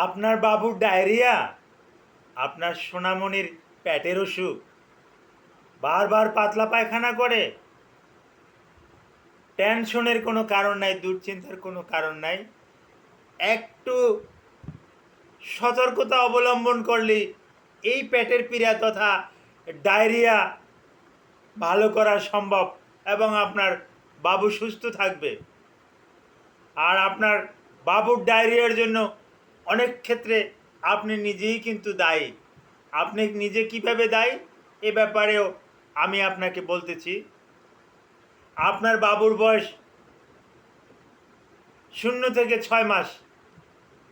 আপনার বাবুর ডায়রিয়া, আপনার সোনামণির পেটের অসুখ, বারবার পাতলা পায়খানা করে, টেনশনের কোনো কারণ নাই, দুশ্চিন্তার কোনো কারণ নাই। একটু সতর্কতা অবলম্বন করলেই এই পেটের পীড়া তথা ডায়রিয়া ভালো করা সম্ভব এবং আপনার বাবু সুস্থ থাকবে। আর আপনার বাবুর ডায়রিয়ার জন্য অনেক ক্ষেত্রে আপনি নিজেই কিন্তু দায়ী। আপনি নিজে কিভাবে দায়ী এ ব্যাপারেও আমি আপনাকে বলতেছি। আপনার বাবুর বয়স 0 থেকে 6 মাস,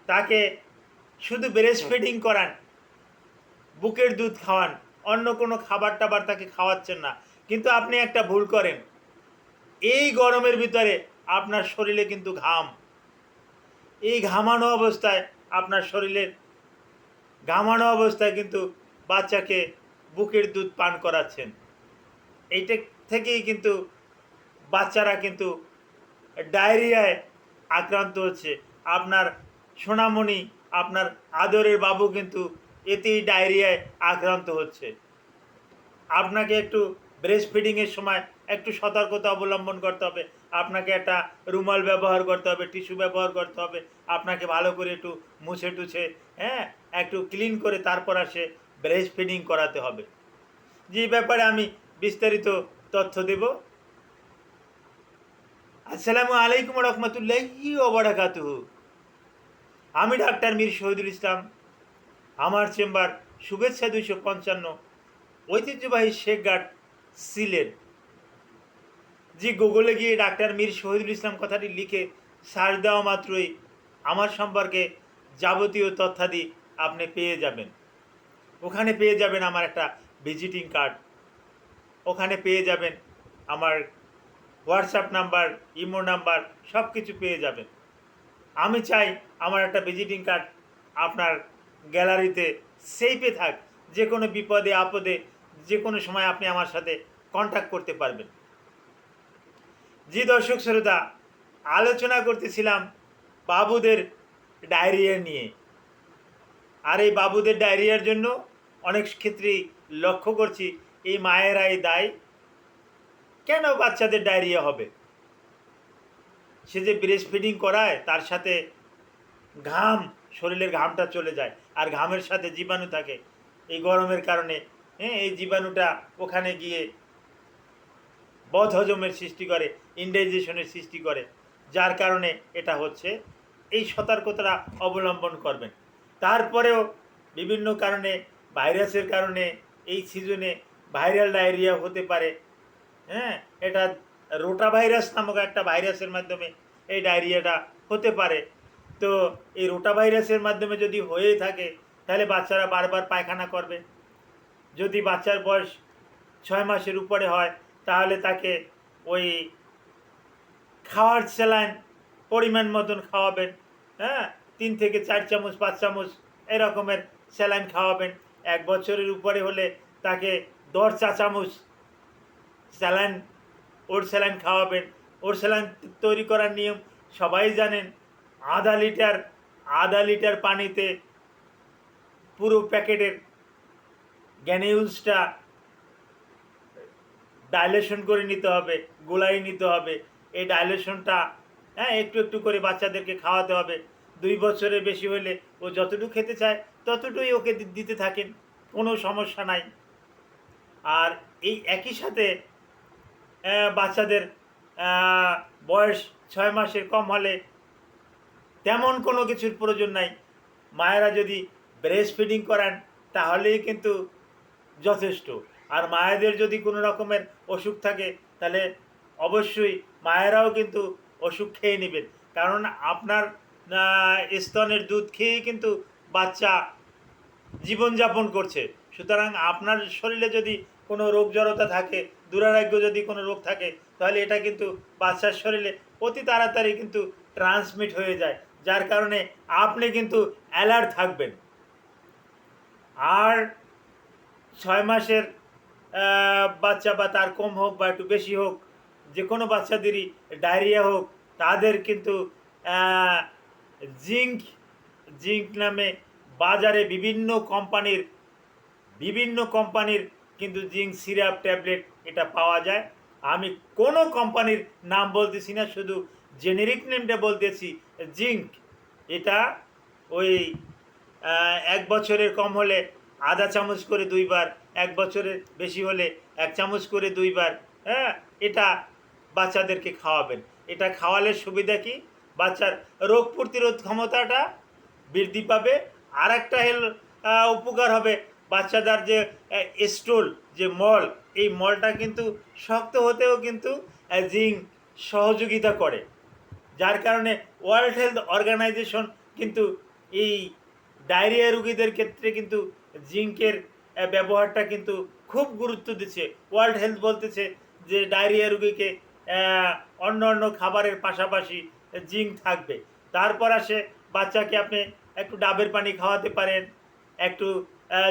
তাকে শুধু ব্রেস্ট ফিডিং করান, বুকের দুধ খাওয়ান, অন্য কোনো খাবার টাবার তাকে খাওয়াচ্ছেন না। কিন্তু আপনি একটা ভুল করেন, এই গরমের ভিতরে আপনার শরীরে কিন্তু ঘাম, এই ঘামানো অবস্থায় আপনার শরীরের ঘামানো অবস্থায় কিন্তু বাচ্চাকে বুকের দুধ পান করাচ্ছেন। এইটা থেকেই কিন্তু বাচ্চারা কিন্তু ডায়রিয়ায় আক্রান্ত হচ্ছে। আপনার সোনামণি, আপনার আদরের বাবু কিন্তু এতেই ডায়রিয়ায় আক্রান্ত হচ্ছে। আপনাকে একটু ব্রেস্ট ফিডিংয়ের সময় একটু সতর্কতা অবলম্বন করতে হবে। আপনাকে একটা রুমাল ব্যবহার করতে হবে, টিস্যু ব্যবহার করতে হবে। আপনাকে ভালো করে একটু মুছে টুছে, হ্যাঁ, একটু ক্লিন করে তারপর আসে ব্রেস্ট ফিডিং করাতে হবে। যে ব্যাপারে আমি বিস্তারিত তথ্য দেব। আসসালামু আলাইকুম রহমতুল্লাহি ওয়া বারাকাতুহু। আমি ডাক্তার মীর শহীদুল ইসলাম। আমার চেম্বার শুভেচ্ছা 255, ঐতিহ্যবাহী শেখঘাট, সিলেট। যে গুগলে গিয়ে ডাক্তার মীর শহীদুল ইসলাম কথাটি লিখে সার্চ দেওয়া মাত্রই আমার সম্পর্কে যাবতীয় তথ্যাদি আপনি পেয়ে যাবেন। ওখানে পেয়ে যাবেন আমার একটা ভিজিটিং কার্ড, ওখানে পেয়ে যাবেন আমার হোয়াটসঅ্যাপ নাম্বার, ইমো নাম্বার, সব কিছু পেয়ে যাবেন। আমি চাই আমার একটা ভিজিটিং কার্ড আপনার গ্যালারিতে সেফে থাক। যে কোনো বিপদে আপদে যে কোনো সময় আপনি আমার সাথে কন্ট্যাক্ট করতে পারবেন। জি দর্শক শ্রোতা, আলোচনা করতেছিলাম বাবুদের ডায়রিয়া নিয়ে। আর এই বাবুদের ডায়রিয়ার জন্য অনেক ক্ষেত্রেই লক্ষ্য করছি এই মায়েরাই দায়ী। কেন বাচ্চাদের ডায়রিয়া হবে? সে যে ব্রেস্ট ফিডিং করায়, তার সাথে ঘাম, শরীরের ঘামটা চলে যায়, আর ঘামের সাথে জীবাণু থাকে। এই গরমের কারণে হ্যাঁ, এই জীবাণুটা ওখানে গিয়ে বদহজমের সৃষ্টি করে, ইনডাইজেশনের সৃষ্টি করে, যার কারণে এটা হচ্ছে। এই সতর্কতা অবলম্বন করবেন। তারপরেও বিভিন্ন কারণে, ভাইরাসের কারণে এই সিজনে ভাইরাল ডায়রিয়া হতে পারে। হ্যাঁ, এটা রোটা ভাইরাস নামক একটা ভাইরাসের মাধ্যমে এই ডায়রিয়াটা হতে পারে। তো এই রোটা ভাইরাসের মাধ্যমে যদি হয়েই থাকে, তাহলে বাচ্চারা বারবার পায়খানা করবে। যদি বাচ্চার বয়স 6 মাসের উপরে হয়, তাহলে তাকে ওই খাওয়ার স্যালাইন পরিমাণ মতন খাওয়াবেন। হ্যাঁ, 3 থেকে 4 চামচ 5 চামচ এরকমের স্যালাইন খাওয়াবেন। 1 বছরের উপরে হলে তাকে 10 চা চামচ স্যালাইন, ওর স্যালাইন খাওয়াবেন। ওর স্যালাইন তৈরি করার নিয়ম সবাই জানেন। আধা লিটার পানিতে পুরো প্যাকেটের গ্যানিউলসটা ডাইলেশন করে নিতে হবে, গোলাই নিতে হবে। এই ডাইলেশনটা হ্যাঁ একটু একটু করে বাচ্চাদেরকে খাওয়াতে হবে। 2 বছরের বেশি হলে ও যতটুকু খেতে চায় ততটুকুই ওকে দিতে থাকেন, কোনো সমস্যা নাই। আর এই একই সাথে বাচ্চাদের বয়স 6 মাসের কম হলে তেমন কোনো কিছুর প্রয়োজন নাই। মায়েরা যদি ব্রেস্ট ফিডিং করান তাহলেই কিন্তু যথেষ্ট। আর মায়েদের যদি কোনো রকমের অসুখ থাকে, তাহলে অবশ্যই মায়েরাও কিন্তু ওষুধ খেয়ে নেবেন। কারণ আপনার স্তনের দুধ খেয়েই কিন্তু বাচ্চা জীবনযাপন করছে। সুতরাং আপনার শরীরে যদি কোনো রোগ জড়তা থাকে, দুরারোগ্য যদি কোনো রোগ থাকে, তাহলে এটা কিন্তু বাচ্চার শরীরে অতি তাড়াতাড়ি কিন্তু ট্রান্সমিট হয়ে যায়, যার কারণে আপনি কিন্তু অ্যালার্ট থাকবেন। আর 6 মাসের বাচ্চা বা তার কম হোক বা একটু বেশি হোক, যে কোনো বাচ্চাদেরই ডায়রিয়া হোক, তাদের কিন্তু জিঙ্ক জিঙ্ক নামে বাজারে বিভিন্ন কোম্পানির কিন্তু জিঙ্ক সিরাপ ট্যাবলেট এটা পাওয়া যায়। আমি কোনো কোম্পানির নাম বলতেছি না, শুধু জেনেরিক নেমটা বলতেছি জিঙ্ক। এটা ওই 1 বছরের কম হলে আধা চামচ করে 2 বার, 1 বছরের বেশি হলে 1 চামচ করে 2 বার। হ্যাঁ, এটা বাচ্চাদেরকে খাওয়াবেন। এটা খাওয়ালে সুবিধা কি, বাচ্চার রোগ প্রতিরোধ ক্ষমতাটা বৃদ্ধি পাবে। আর একটা উপকার হবে, বাচ্চাদের যে স্টোল, যে মল, এই মলটা কিন্তু শক্ত হতেও কিন্তু জিঙ্ক সহযোগিতা করে। যার কারণে ওয়ার্ল্ড হেলথ অর্গানাইজেশন কিন্তু এই ডায়রিয়া রোগীদের ক্ষেত্রে কিন্তু জিঙ্কের ব্যবহারটা কিন্তু খুব গুরুত্ব দিচ্ছে। ওয়ার্ল্ড হেলথ বলতেছে যে ডায়রিয়া রোগীকে অন্য অন্য খাবারের পাশাপাশি জিঙ্ক থাকবে। তারপর আসে বাচ্চাকে আপনি একটু ডাবের পানি খাওয়াতে পারেন, একটু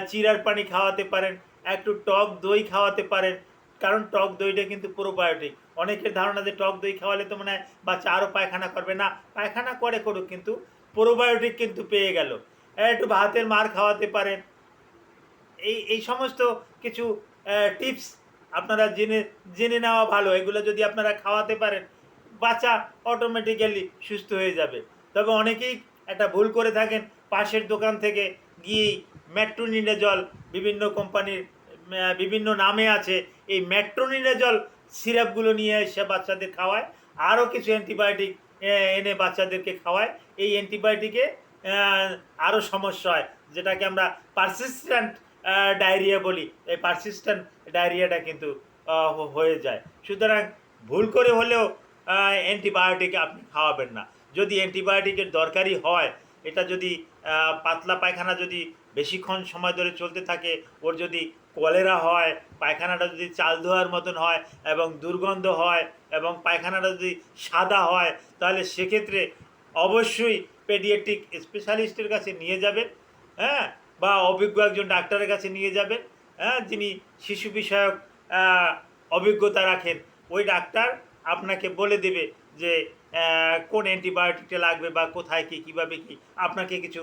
চিরার পানি খাওয়াতে পারেন, একটু টক দই খাওয়াতে পারেন। কারণ টক দইটা কিন্তু প্রোবায়োটিক। অনেকের ধারণা যে টক দই খাওয়ালে তো মনে হয় বাচ্চা আরও পায়খানা করবে। না, পায়খানা করুক, কিন্তু প্রোবায়োটিক কিন্তু পেয়ে গেল। একটু ভাতের মার খাওয়াতে পারেন। এই সমস্ত কিছু টিপস আপনারা জেনে নেওয়া ভালো। এগুলো যদি আপনারা খাওয়াতে পারেন, বাচ্চা অটোমেটিক্যালি সুস্থ হয়ে যাবে। তবে অনেকেই একটা ভুল করে থাকেন, পাশের দোকান থেকে গিয়েই মেট্রোনিডাজল, বিভিন্ন কোম্পানির বিভিন্ন নামে আছে, এই মেট্রোনিডাজল সিরাপগুলো নিয়ে এসে বাচ্চাদের খাওয়ায়। আরও কিছু অ্যান্টিবায়োটিক এনে বাচ্চাদেরকে খাওয়ায়। এই অ্যান্টিবায়োটিকে আরও সমস্যা হয়, যেটাকে আমরা পারসিস্ট্যান্ট ডায়রিয়া বলি। এই পারসিস্ট্যান্ট ডায়রিয়াটা কিন্তু হয়ে যায়। সুতরাং ভুল করে হলেও অ্যান্টিবায়োটিক আপনি খাওয়াবেন না। যদি অ্যান্টিবায়োটিকের দরকারি হয়, এটা যদি পাতলা পায়খানা যদি বেশিক্ষণ সময় ধরে চলতে থাকে, ওর যদি কলেরা হয়, পায়খানাটা যদি চাল ধোয়ার মতন হয় এবং দুর্গন্ধ হয়, এবং পায়খানাটা যদি সাদা হয়, তাহলে সেক্ষেত্রে অবশ্যই পেডিয়াট্রিক স্পেশালিস্টের কাছে নিয়ে যাবেন। হ্যাঁ, বা অভিজ্ঞ একজন ডাক্তারের কাছে নিয়ে যাবেন, হ্যাঁ, যিনি শিশু বিষয়ক অভিজ্ঞতা রাখেন। ওই ডাক্তার আপনাকে বলে দেবে যে কোন অ্যান্টিবায়োটিকটা লাগবে বা কোথায় কী, কীভাবে কী, আপনাকে কিছু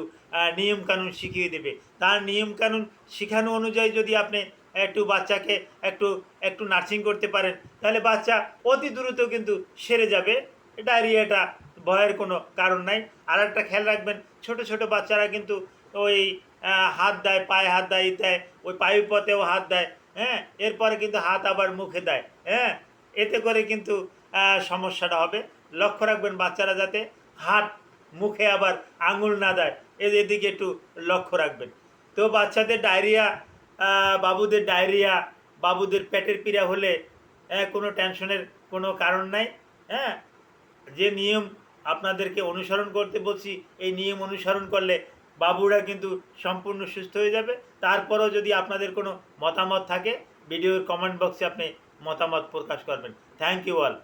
নিয়মকানুন শিখিয়ে দেবে। তার নিয়মকানুন শেখানো অনুযায়ী যদি আপনি একটু বাচ্চাকে একটু একটু নার্সিং করতে পারেন, তাহলে বাচ্চা অতি দ্রুত কিন্তু সেরে যাবে। ডায়রিয়াটা ভয়ের কোনো কারণ নাই। আর একটা খেয়াল রাখবেন, ছোট ছোট বাচ্চারা কিন্তু ওই হাত দেয়, পায়ে হাত দেয়, ওই পায়ুপথেও হাত দেয়। হ্যাঁ, এরপরে কিন্তু হাত আবার মুখে দেয়। হ্যাঁ, এতে করে কিন্তু সমস্যাটা হবে। লক্ষ্য রাখবেন বাচ্চারা যাতে হাত মুখে আবার আঙুল না দেয়, এদিকে একটু লক্ষ্য রাখবেন। তো বাচ্চাদের ডায়রিয়া, বাবুদের পেটের পীড়া হলে কোনো টেনশনের কোনো কারণ নাই। হ্যাঁ, যে নিয়ম আপনাদেরকে অনুসরণ করতে বলছি, এই নিয়ম অনুসরণ করলে বাবুরা কিন্তু সম্পূর্ণ সুস্থ হয়ে যাবে। তারপরেও যদি আপনাদের কোনো মতামত থাকে, ভিডিওর কমেন্ট বক্সে আপনি মতামত প্রকাশ করবেন। Thank you all.